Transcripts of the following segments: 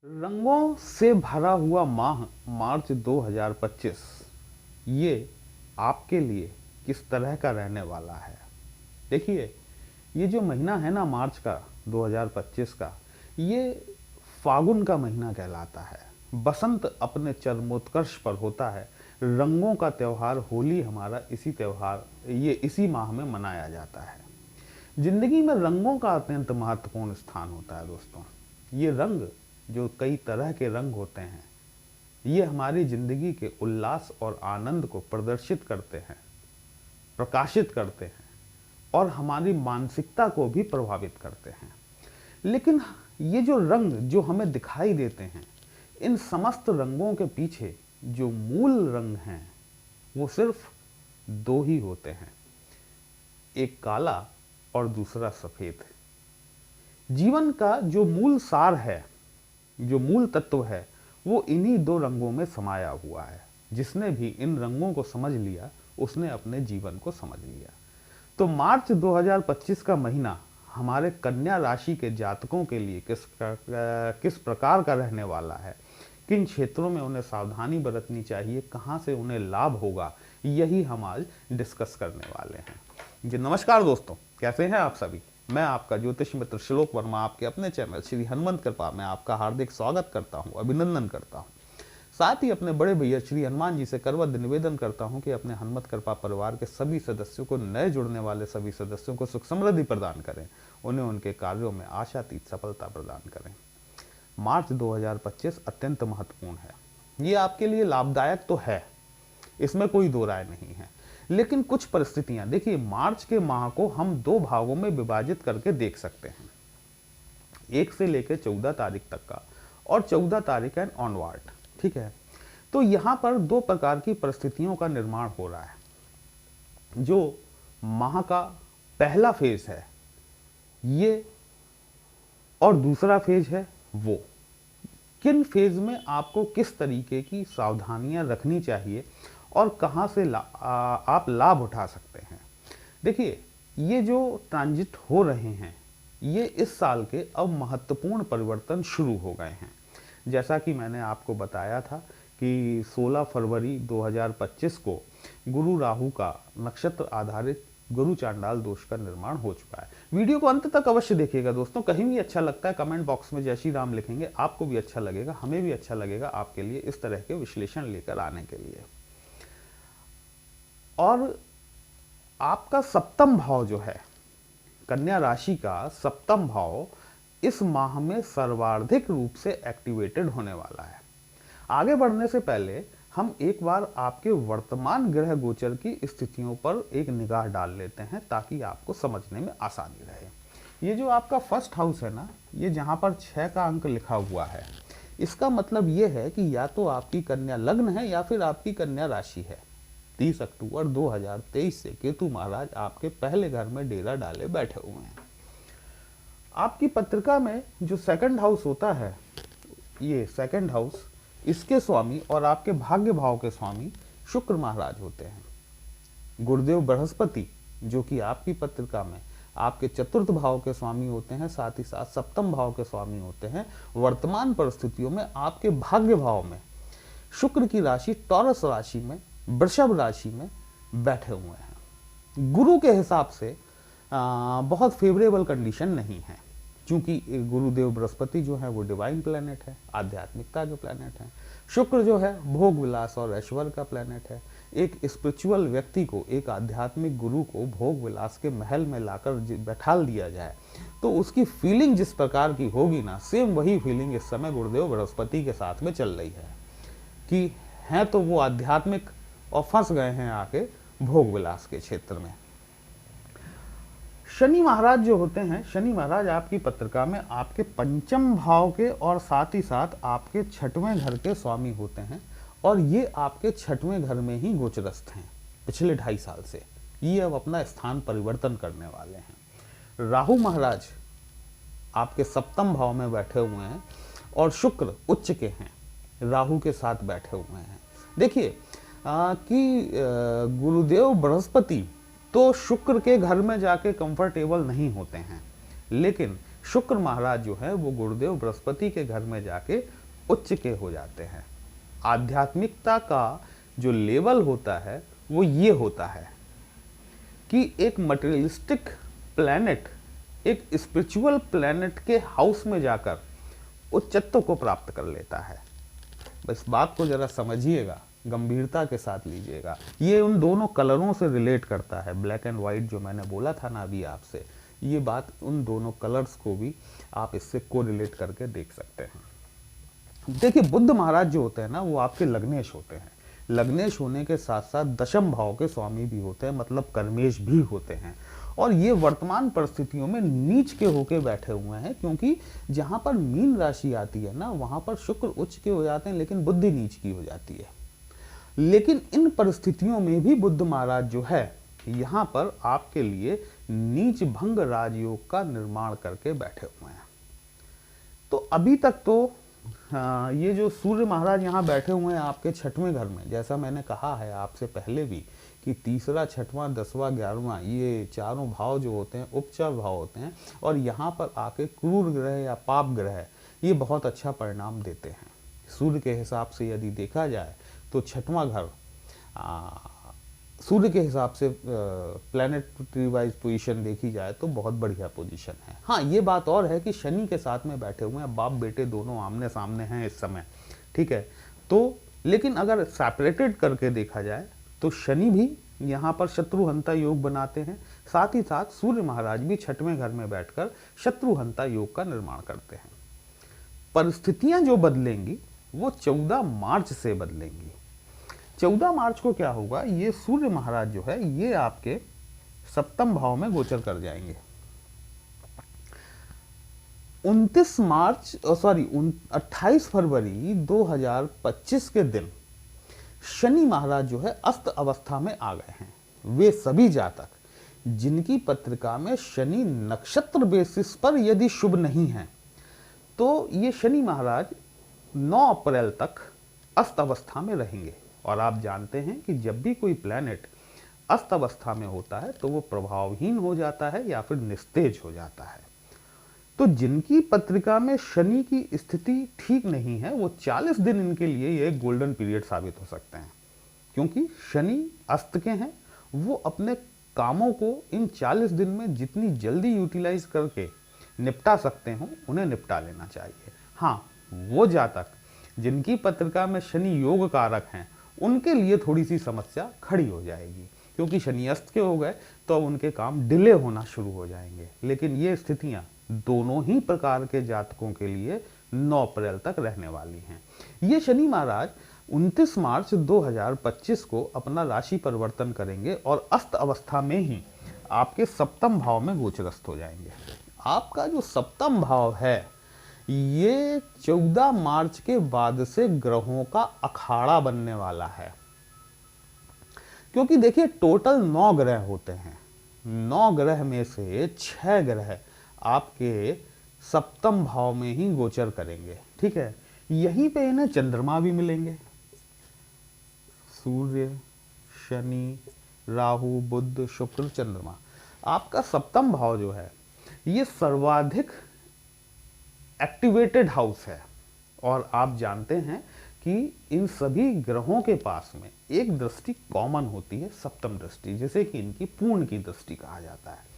रंगों से भरा हुआ माह मार्च 2025 ये आपके लिए किस तरह का रहने वाला है। देखिए, ये जो महीना है ना मार्च का 2025 का, ये फागुन का महीना कहलाता है। बसंत अपने चरमोत्कर्ष पर होता है। रंगों का त्यौहार होली हमारा इसी माह में मनाया जाता है। जिंदगी में रंगों का अत्यंत महत्वपूर्ण स्थान होता है दोस्तों। ये रंग जो कई तरह के रंग होते हैं, ये हमारी जिंदगी के उल्लास और आनंद को प्रदर्शित करते हैं, प्रकाशित करते हैं और हमारी मानसिकता को भी प्रभावित करते हैं। लेकिन ये जो रंग जो हमें दिखाई देते हैं, इन समस्त रंगों के पीछे जो मूल रंग हैं वो सिर्फ दो ही होते हैं, एक काला और दूसरा सफेद। जीवन का जो मूल सार है, जो मूल तत्व है, वो इन्हीं दो रंगों में समाया हुआ है। जिसने भी इन रंगों को समझ लिया उसने अपने जीवन को समझ लिया। तो मार्च 2025 का महीना हमारे कन्या राशि के जातकों के लिए किस प्रकार का रहने वाला है, किन क्षेत्रों में उन्हें सावधानी बरतनी चाहिए, कहां से उन्हें लाभ होगा, यही हम आज डिस्कस करने वाले हैं। जी नमस्कार दोस्तों, कैसे हैं आप सभी। मैं आपका ज्योतिष मित्र श्लोक वर्मा आपके अपने चैनल श्री हनुमंत कृपा में आपका हार्दिक स्वागत करता हूं, अभिनंदन करता हूं। साथ ही अपने बड़े भैया श्री हनुमान जी से करवत निवेदन करता हूं कि अपने हनुमत कृपा परिवार के सभी सदस्यों को, नए जुड़ने वाले सभी सदस्यों को सुख समृद्धि प्रदान करें, उन्हें उनके कार्यों में आशातीत सफलता प्रदान करें। मार्च 2025 अत्यंत महत्वपूर्ण है। ये आपके लिए लाभदायक तो है, इसमें कोई दो राय नहीं है। लेकिन कुछ परिस्थितियां, देखिए मार्च के माह को हम दो भागों में विभाजित करके देख सकते हैं, 1 से लेकर 14 तारीख तक का और 14 तारीख एंड ऑनवर्ड। ठीक है, तो यहां पर दो प्रकार की परिस्थितियों का निर्माण हो रहा है। जो माह का पहला फेज है ये और दूसरा फेज है वो, किन फेज में आपको किस तरीके की सावधानियां रखनी चाहिए और कहां से आप लाभ उठा सकते हैं। देखिए, ये जो ट्रांजिट हो रहे हैं ये इस साल के अब महत्वपूर्ण परिवर्तन शुरू हो गए हैं। जैसा कि मैंने आपको बताया था कि 16 फरवरी 2025 को गुरु राहु का नक्षत्र आधारित गुरु चांडाल दोष का निर्माण हो चुका है। वीडियो को अंत तक अवश्य देखिएगा दोस्तों। कहीं भी अच्छा लगता है कमेंट बॉक्स में जय श्री राम लिखेंगे, आपको भी अच्छा लगेगा, हमें भी अच्छा लगेगा आपके लिए इस तरह के विश्लेषण लेकर आने के लिए। और आपका सप्तम भाव जो है, कन्या राशि का सप्तम भाव इस माह में सर्वाधिक रूप से एक्टिवेटेड होने वाला है। आगे बढ़ने से पहले हम एक बार आपके वर्तमान ग्रह गोचर की स्थितियों पर एक निगाह डाल लेते हैं ताकि आपको समझने में आसानी रहे। ये जो आपका फर्स्ट हाउस है ना, ये जहां पर 6 का अंक लिखा हुआ है, इसका मतलब ये है कि या तो आपकी कन्या लग्न है या फिर आपकी कन्या राशि है। 30 अक्टूबर 2023 से केतु महाराज आपके पहले घर में डेरा डाले बैठे हुए हैं। आपकी पत्रिका में जो सेकंड हाउस होता है, ये सेकंड हाउस, इसके स्वामी और आपके भाग्य भाव के स्वामी शुक्र महाराज होते हैं। गुरुदेव बृहस्पति जो कि आपकी पत्रिका में आपके चतुर्थ भाव के स्वामी होते हैं, साथ ही साथ सप्तम भाव के स्वामी होते हैं। वर्तमान परिस्थितियों में आपके भाग्य भाव में शुक्र की राशि टॉरस राशि में, वृषभ राशि में बैठे हुए हैं। गुरु के हिसाब से बहुत फेवरेबल कंडीशन नहीं है, क्योंकि गुरुदेव बृहस्पति जो है वो डिवाइन प्लैनेट है, आध्यात्मिकता के प्लैनेट है। शुक्र जो है भोग विलास और ऐश्वर्य का प्लैनेट है। एक स्पिरिचुअल व्यक्ति को, एक आध्यात्मिक गुरु को भोग विलास के महल में लाकर बैठाल दिया जाए तो उसकी फीलिंग जिस प्रकार की होगी ना, सेम वही फीलिंग इस समय गुरुदेव बृहस्पति के साथ में चल रही है कि हैं तो वो आध्यात्मिक और फंस गए हैं आके भोग विलास के क्षेत्र में। शनि महाराज जो होते हैं, शनि महाराज आपकी पत्रिका में आपके पंचम भाव के और साथ ही साथ आपके 6वें घर के स्वामी होते हैं और ये आपके 6वें घर में ही गोचरस्थ हैं पिछले 2.5 साल से। ये अब अपना स्थान परिवर्तन करने वाले हैं। राहु महाराज आपके सप्तम भाव में बैठे हुए हैं और शुक्र उच्च के हैं, राहु के साथ बैठे हुए हैं। देखिए कि गुरुदेव बृहस्पति तो शुक्र के घर में जाके कंफर्टेबल नहीं होते हैं, लेकिन शुक्र महाराज जो है वो गुरुदेव बृहस्पति के घर में जाके उच्च के हो जाते हैं। आध्यात्मिकता का जो लेवल होता है वो ये होता है कि एक मटेरियलिस्टिक प्लैनेट एक स्पिरिचुअल प्लैनेट के हाउस में जाकर उच्चत्व को प्राप्त कर लेता है। बस बात को जरा समझिएगा, गंभीरता के साथ लीजिएगा। ये उन दोनों कलरों से रिलेट करता है, ब्लैक एंड वाइट जो मैंने बोला था ना अभी आपसे, ये बात उन दोनों कलर्स को भी आप इससे कोरिलेट करके देख सकते हैं। देखिए बुद्ध महाराज जो होते हैं ना वो आपके लग्नेश होते हैं। लग्नेश होने के साथ साथ दशम भाव के स्वामी भी होते हैं, मतलब कर्मेश भी होते हैं। और ये वर्तमान परिस्थितियों में नीच के होके बैठे हुए हैं, क्योंकि जहां पर मीन राशि आती है ना वहां पर शुक्र उच्च के हो जाते हैं लेकिन बुद्धि नीच की हो जाती है। लेकिन इन परिस्थितियों में भी बुद्ध महाराज जो है यहाँ पर आपके लिए नीच भंग राजयोग का निर्माण करके बैठे हुए हैं। तो अभी तक तो ये जो सूर्य महाराज यहाँ बैठे हुए हैं आपके छठवें घर में, जैसा मैंने कहा है आपसे पहले भी कि तीसरा, छठवां, 10वां, 11वां ये चारों भाव जो होते हैं उपचार भाव होते हैं, और यहाँ पर आके क्रूर ग्रह या पाप ग्रह ये बहुत अच्छा परिणाम देते हैं। सूर्य के हिसाब से यदि देखा जाए तो छठवां घर सूर्य के हिसाब से प्लैनेटरी वाइज पोजीशन देखी जाए तो बहुत बढ़िया पोजीशन है। हाँ ये बात और है कि शनि के साथ में बैठे हुए हैं, बाप बेटे दोनों आमने सामने हैं इस समय, ठीक है। तो लेकिन अगर सेपरेटेड करके देखा जाए तो शनि भी यहाँ पर शत्रुहंता योग बनाते हैं, साथ ही साथ सूर्य महाराज भी छठवें घर में बैठकर शत्रुहंता योग का निर्माण करते हैं। परिस्थितियां जो बदलेंगी वो 14 मार्च से बदलेंगी। 14 मार्च को क्या होगा, ये सूर्य महाराज जो है ये आपके सप्तम भाव में गोचर कर जाएंगे। 28 फरवरी 2025 के दिन शनि महाराज जो है अस्त अवस्था में आ गए हैं। वे सभी जातक जिनकी पत्रिका में शनि नक्षत्र बेसिस पर यदि शुभ नहीं है तो ये शनि महाराज 9 अप्रैल तक अस्त अवस्था में रहेंगे। और आप जानते हैं कि जब भी कोई प्लैनेट अस्त अवस्था में होता है तो वो प्रभावहीन हो जाता है या फिर निस्तेज हो जाता है। तो जिनकी पत्रिका में शनि की स्थिति ठीक नहीं है वो 40 दिन इनके लिए ये गोल्डन पीरियड साबित हो सकते हैं, क्योंकि शनि अस्त के हैं। वो अपने कामों को इन 40 दिन में जितनी जल्दी यूटिलाइज करके निपटा सकते हो उन्हें निपटा लेना चाहिए। हाँ वो जातक जिनकी पत्रिका में शनि योग कारक हैं उनके लिए थोड़ी सी समस्या खड़ी हो जाएगी, क्योंकि शनि अस्त के हो गए तो अब उनके काम डिले होना शुरू हो जाएंगे। लेकिन ये स्थितियां दोनों ही प्रकार के जातकों के लिए 9 अप्रैल तक रहने वाली हैं। ये शनि महाराज 29 मार्च 2025 को अपना राशि परिवर्तन करेंगे और अस्त अवस्था में ही आपके सप्तम भाव में गोचरस्थ हो जाएंगे। आपका जो सप्तम भाव है ये 14 मार्च के बाद से ग्रहों का अखाड़ा बनने वाला है, क्योंकि देखिए टोटल 9 ग्रह होते हैं। 9 ग्रह में से 6 ग्रह आपके सप्तम भाव में ही गोचर करेंगे, ठीक है। यहीं पे इन्हें चंद्रमा भी मिलेंगे, सूर्य, शनि, राहु, बुध, शुक्र, चंद्रमा। आपका सप्तम भाव जो है ये सर्वाधिक एक्टिवेटेड हाउस है, और आप जानते हैं कि इन सभी ग्रहों के पास में एक दृष्टि कॉमन होती है, सप्तम दृष्टि, जिसे कि इनकी पूर्ण की दृष्टि कहा जाता है।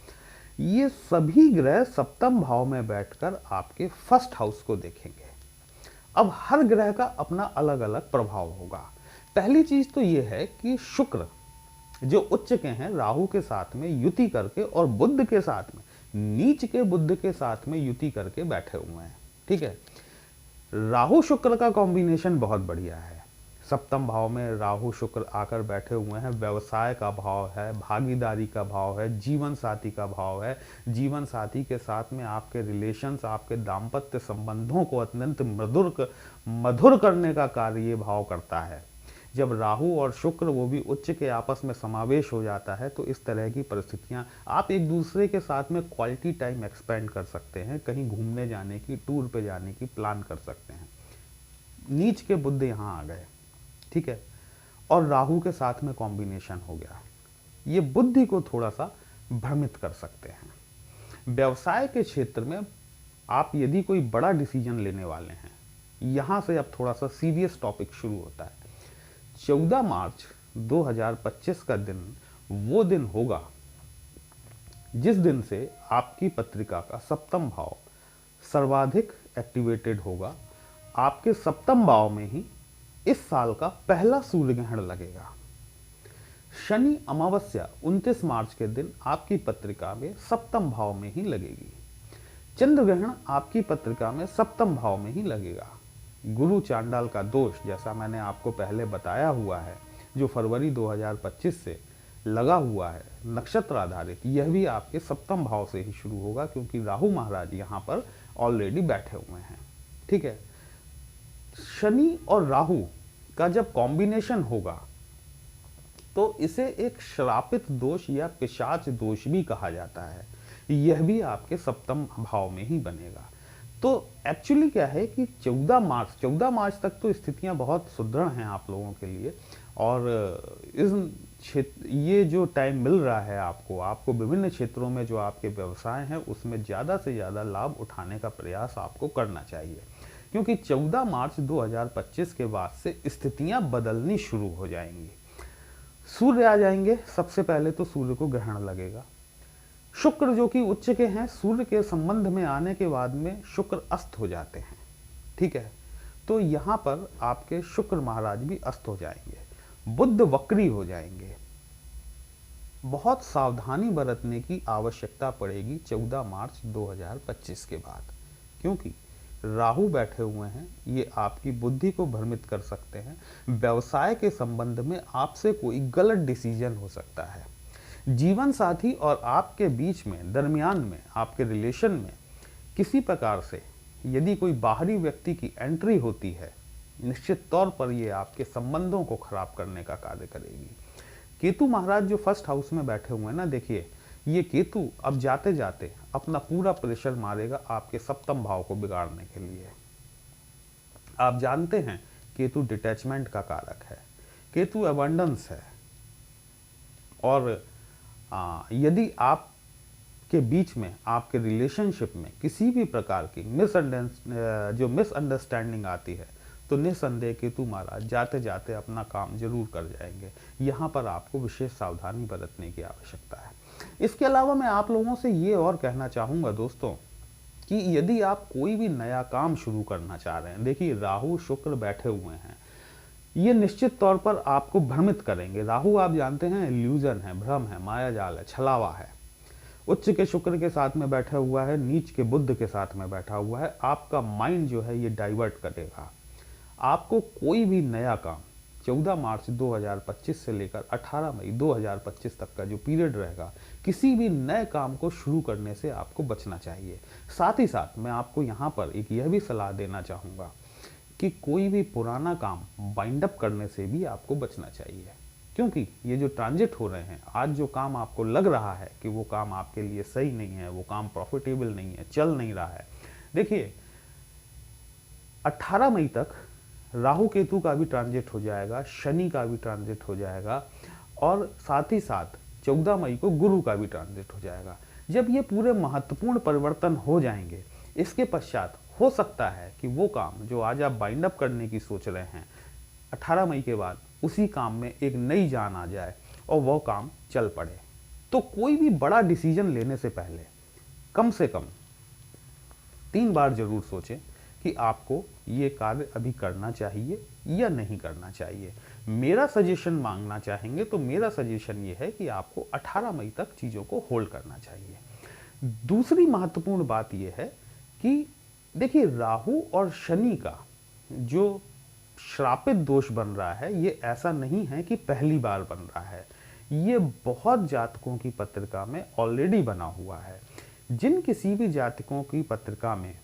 ये सभी ग्रह सप्तम भाव में बैठकर आपके फर्स्ट हाउस को देखेंगे। अब हर ग्रह का अपना अलग अलग प्रभाव होगा। पहली चीज तो ये है कि शुक्र जो उच्च के हैं राहु के साथ में युति करके और बुध के साथ में, नीच के बुध के साथ में युति करके बैठे हुए हैं, ठीक है। राहु शुक्र का कॉम्बिनेशन बहुत बढ़िया है। सप्तम भाव में राहु शुक्र आकर बैठे हुए हैं। व्यवसाय का भाव है, भागीदारी का भाव है, जीवन साथी का भाव है। जीवन साथी के साथ में आपके रिलेशंस, आपके दाम्पत्य संबंधों को अत्यंत मधुर करने का कार्य ये भाव करता है। जब राहु और शुक्र वो भी उच्च के आपस में समावेश हो जाता है तो इस तरह की परिस्थितियां, आप एक दूसरे के साथ में क्वालिटी टाइम एक्सपेंड कर सकते हैं, कहीं घूमने जाने की, टूर पे जाने की प्लान कर सकते हैं। नीच के बुध यहाँ आ गए, ठीक है, और राहु के साथ में कॉम्बिनेशन हो गया। ये बुद्धि को थोड़ा सा भ्रमित कर सकते हैं। व्यवसाय के क्षेत्र में आप यदि कोई बड़ा डिसीजन लेने वाले हैं, यहाँ से अब थोड़ा सा सीरियस टॉपिक शुरू होता है। 14 मार्च 2025 का दिन वो दिन होगा जिस दिन से आपकी पत्रिका का सप्तम भाव सर्वाधिक एक्टिवेटेड होगा। आपके सप्तम भाव में ही इस साल का पहला सूर्य ग्रहण लगेगा। शनि अमावस्या 29 मार्च के दिन आपकी पत्रिका में सप्तम भाव में ही लगेगी। चंद्र ग्रहण आपकी पत्रिका में सप्तम भाव में ही लगेगा। गुरु चांडाल का दोष, जैसा मैंने आपको पहले बताया हुआ है, जो फरवरी 2025 से लगा हुआ है नक्षत्र आधारित, यह भी आपके सप्तम भाव से ही शुरू होगा, क्योंकि राहु महाराज यहाँ पर ऑलरेडी बैठे हुए हैं। ठीक है, शनि और राहु का जब कॉम्बिनेशन होगा तो इसे एक श्रापित दोष या पिशाच दोष भी कहा जाता है। यह भी आपके सप्तम भाव में ही बनेगा। तो एक्चुअली क्या है कि 14 मार्च तक तो स्थितियां बहुत सुदृढ़ हैं आप लोगों के लिए, और ये जो टाइम मिल रहा है आपको विभिन्न क्षेत्रों में जो आपके व्यवसाय हैं उसमें ज़्यादा से ज़्यादा लाभ उठाने का प्रयास आपको करना चाहिए, क्योंकि 14 मार्च 2025 के बाद से स्थितियां बदलनी शुरू हो जाएंगी। सूर्य आ जाएंगे। सबसे पहले तो सूर्य को ग्रहण लगेगा। शुक्र जो कि उच्च के हैं, सूर्य के संबंध में आने के बाद में शुक्र अस्त हो जाते हैं। ठीक है, तो यहाँ पर आपके शुक्र महाराज भी अस्त हो जाएंगे। बुध वक्री हो जाएंगे। बहुत सावधानी बरतने की आवश्यकता पड़ेगी 14 मार्च 2025 के बाद, क्योंकि राहु बैठे हुए हैं, ये आपकी बुद्धि को भ्रमित कर सकते हैं। व्यवसाय के संबंध में आपसे कोई गलत डिसीजन हो सकता है। जीवन साथी और आपके बीच में, दरमियान में, आपके रिलेशन में किसी प्रकार से यदि कोई बाहरी व्यक्ति की एंट्री होती है, निश्चित तौर पर ये आपके संबंधों को खराब करने का कार्य करेगी। केतु महाराज जो फर्स्ट हाउस में बैठे हुए हैं ना, देखिए ये केतु अब जाते जाते अपना पूरा प्रेशर मारेगा आपके सप्तम भाव को बिगाड़ने के लिए। आप जानते हैं केतु डिटैचमेंट का कारक है, केतु अबंडेंस है, और यदि आप के बीच में, आपके रिलेशनशिप में किसी भी प्रकार की मिसअंडरस्टैंडिंग आती है तो निसंदेह केतु महाराज जाते जाते अपना काम जरूर कर जाएंगे। यहाँ पर आपको विशेष सावधानी बरतने की आवश्यकता है। इसके अलावा मैं आप लोगों से ये और कहना चाहूँगा दोस्तों कि यदि आप कोई भी नया काम शुरू करना चाह रहे हैं, देखिए राहु शुक्र बैठे हुए हैं, ये निश्चित तौर पर आपको भ्रमित करेंगे। राहु आप जानते हैं इल्यूजन है, भ्रम है, माया जाल है, छलावा है। उच्च के शुक्र के साथ में बैठा हुआ है, नीच के बुध के साथ में बैठा हुआ है। आपका माइंड जो है ये डाइवर्ट करेगा। आपको कोई भी नया काम 14 मार्च 2025 से लेकर 18 मई 2025 तक का जो पीरियड रहेगा, किसी भी नए काम को शुरू करने से आपको बचना चाहिए। साथ ही साथ मैं आपको यहाँ पर एक यह भी सलाह देना चाहूँगा कि कोई भी पुराना काम बाइंड अप करने से भी आपको बचना चाहिए, क्योंकि ये जो ट्रांजिट हो रहे हैं, आज जो काम आपको लग रहा है कि वो काम आपके लिए सही नहीं है, वो काम प्रॉफिटेबल नहीं है, चल नहीं रहा है, देखिए 18 मई तक राहु केतु का भी ट्रांजिट हो जाएगा, शनि का भी ट्रांजिट हो जाएगा, और साथ ही साथ 14 मई को गुरु का भी ट्रांजिट हो जाएगा। जब ये पूरे महत्वपूर्ण परिवर्तन हो जाएंगे, इसके पश्चात हो सकता है कि वो काम जो आज आप बाइंड अप करने की सोच रहे हैं, 18 मई के बाद उसी काम में एक नई जान आ जाए और वो काम चल पड़े। तो कोई भी बड़ा डिसीजन लेने से पहले कम से कम 3 बार जरूर सोचें कि आपको ये कार्य अभी करना चाहिए या नहीं करना चाहिए। मेरा सजेशन मांगना चाहेंगे तो मेरा सजेशन ये है कि आपको 18 मई तक चीज़ों को होल्ड करना चाहिए। दूसरी महत्वपूर्ण बात यह है कि देखिए राहु और शनि का जो श्रापित दोष बन रहा है, ये ऐसा नहीं है कि पहली बार बन रहा है, ये बहुत जातकों की पत्रिका में ऑलरेडी बना हुआ है। जिन किसी भी जातकों की पत्रिका में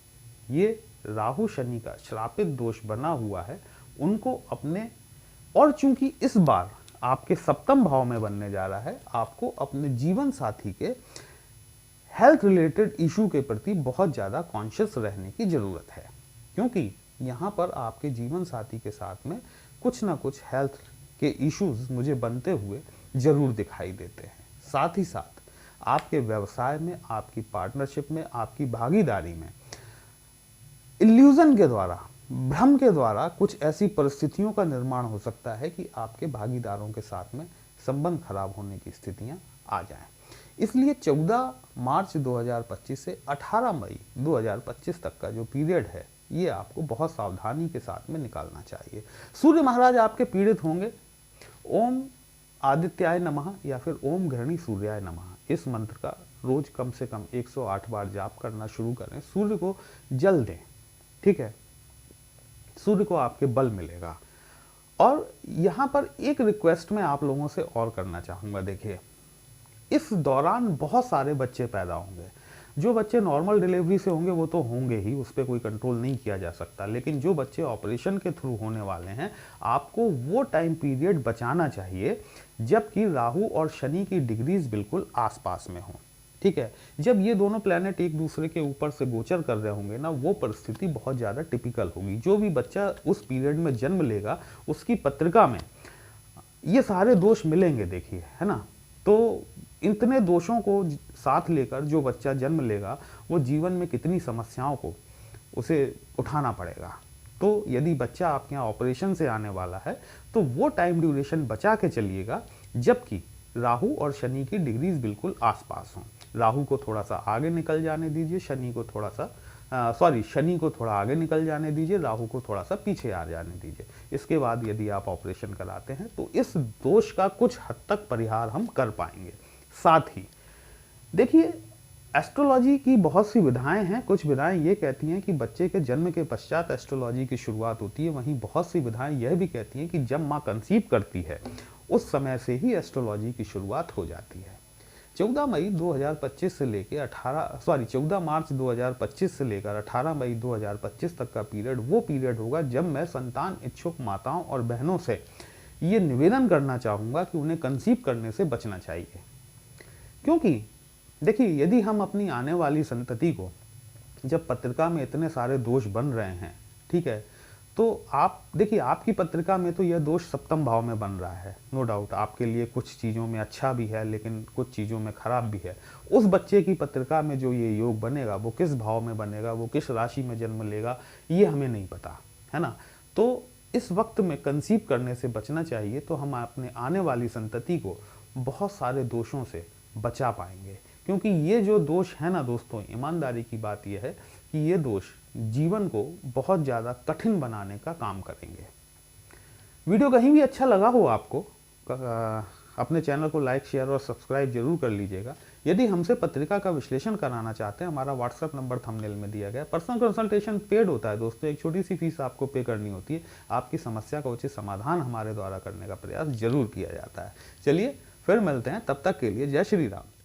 ये राहु शनि का श्रापित दोष बना हुआ है, उनको अपने, और चूंकि इस बार आपके सप्तम भाव में बनने जा रहा है, आपको अपने जीवन साथी के हेल्थ रिलेटेड इशू के प्रति बहुत ज़्यादा कॉन्शियस रहने की ज़रूरत है, क्योंकि यहाँ पर आपके जीवन साथी के साथ में कुछ ना कुछ हेल्थ के इश्यूज मुझे बनते हुए ज़रूर दिखाई देते हैं। साथ ही साथ आपके व्यवसाय में, आपकी पार्टनरशिप में, आपकी भागीदारी में इल्यूजन के द्वारा, भ्रम के द्वारा कुछ ऐसी परिस्थितियों का निर्माण हो सकता है कि आपके भागीदारों के साथ में संबंध खराब होने की स्थितियां आ जाएं। इसलिए 14 मार्च 2025 से 18 मई 2025 तक का जो पीरियड है, ये आपको बहुत सावधानी के साथ में निकालना चाहिए। सूर्य महाराज आपके पीड़ित होंगे। ओम आदित्याय नमः या फिर ओम घृणी सूर्याय नमः, इस मंत्र का रोज कम से कम 108 बार जाप करना शुरू करें। सूर्य को जल दें, ठीक है, सूर्य को आपके बल मिलेगा। और यहाँ पर एक रिक्वेस्ट मैं आप लोगों से और करना चाहूँगा। देखिए, इस दौरान बहुत सारे बच्चे पैदा होंगे। जो बच्चे नॉर्मल डिलीवरी से होंगे वो तो होंगे ही, उस पर कोई कंट्रोल नहीं किया जा सकता, लेकिन जो बच्चे ऑपरेशन के थ्रू होने वाले हैं, आपको वो टाइम पीरियड बचाना चाहिए जबकि राहु और शनि की डिग्रीज बिल्कुल आसपास में हों, ठीक है। जब ये दोनों प्लैनेट एक दूसरे के ऊपर से गोचर कर रहे होंगे ना, वो परिस्थिति बहुत ज़्यादा टिपिकल होगी। जो भी बच्चा उस पीरियड में जन्म लेगा, उसकी पत्रिका में ये सारे दोष मिलेंगे, देखिए, है ना। तो इतने दोषों को साथ लेकर जो बच्चा जन्म लेगा, वो जीवन में कितनी समस्याओं को उसे उठाना पड़ेगा। तो यदि बच्चा आपके यहाँ ऑपरेशन से आने वाला है, तो वो टाइम ड्यूरेशन बचा के चलिएगा जबकि राहु और शनि की डिग्रीज बिल्कुल आसपास हों। राहु को थोड़ा सा आगे निकल जाने दीजिए, शनि को थोड़ा आगे निकल जाने दीजिए, राहु को थोड़ा सा पीछे आ जाने दीजिए। इसके बाद यदि आप ऑपरेशन कराते हैं तो इस दोष का कुछ हद तक परिहार हम कर पाएंगे। साथ ही देखिए, एस्ट्रोलॉजी की बहुत सी विधाएं हैं। कुछ विधाएं ये कहती हैं कि बच्चे के जन्म के पश्चात एस्ट्रोलॉजी की शुरुआत होती है, वहीं बहुत सी विधाएं यह भी कहती हैं कि जब माँ कंसीव करती है उस समय से ही एस्ट्रोलॉजी की शुरुआत हो जाती है। 14 मई 2025 से लेकर 14 मार्च 2025 से लेकर 18 मई 2025 तक का पीरियड वो पीरियड होगा जब मैं संतान इच्छुक माताओं और बहनों से ये निवेदन करना चाहूँगा कि उन्हें कंसीव करने से बचना चाहिए। क्योंकि देखिए, यदि हम अपनी आने वाली संतति को, जब पत्रिका में इतने सारे दोष बन रहे हैं, ठीक है, तो आप देखिए, आपकी पत्रिका में तो यह दोष सप्तम भाव में बन रहा है, नो डाउट। आपके लिए कुछ चीज़ों में अच्छा भी है लेकिन कुछ चीज़ों में खराब भी है। उस बच्चे की पत्रिका में जो ये योग बनेगा, वो किस भाव में बनेगा, वो किस राशि में जन्म लेगा, ये हमें नहीं पता, है ना। तो इस वक्त में कंसीव करने से बचना चाहिए, तो हम अपने आने वाली संतति को बहुत सारे दोषों से बचा पाएंगे। क्योंकि ये जो दोष है ना दोस्तों, ईमानदारी की बात यह है कि ये दोष जीवन को बहुत ज़्यादा कठिन बनाने का काम करेंगे। वीडियो कहीं भी अच्छा लगा हो आपको, अपने चैनल को लाइक, शेयर और सब्सक्राइब जरूर कर लीजिएगा। यदि हमसे पत्रिका का विश्लेषण कराना चाहते हैं, हमारा व्हाट्सएप नंबर थंबनेल में दिया गया है। पर्सनल कंसल्टेशन पेड होता है दोस्तों, एक छोटी सी फीस आपको पे करनी होती है। आपकी समस्या का उचित समाधान हमारे द्वारा करने का प्रयास जरूर किया जाता है। चलिए फिर मिलते हैं, तब तक के लिए जय श्री राम।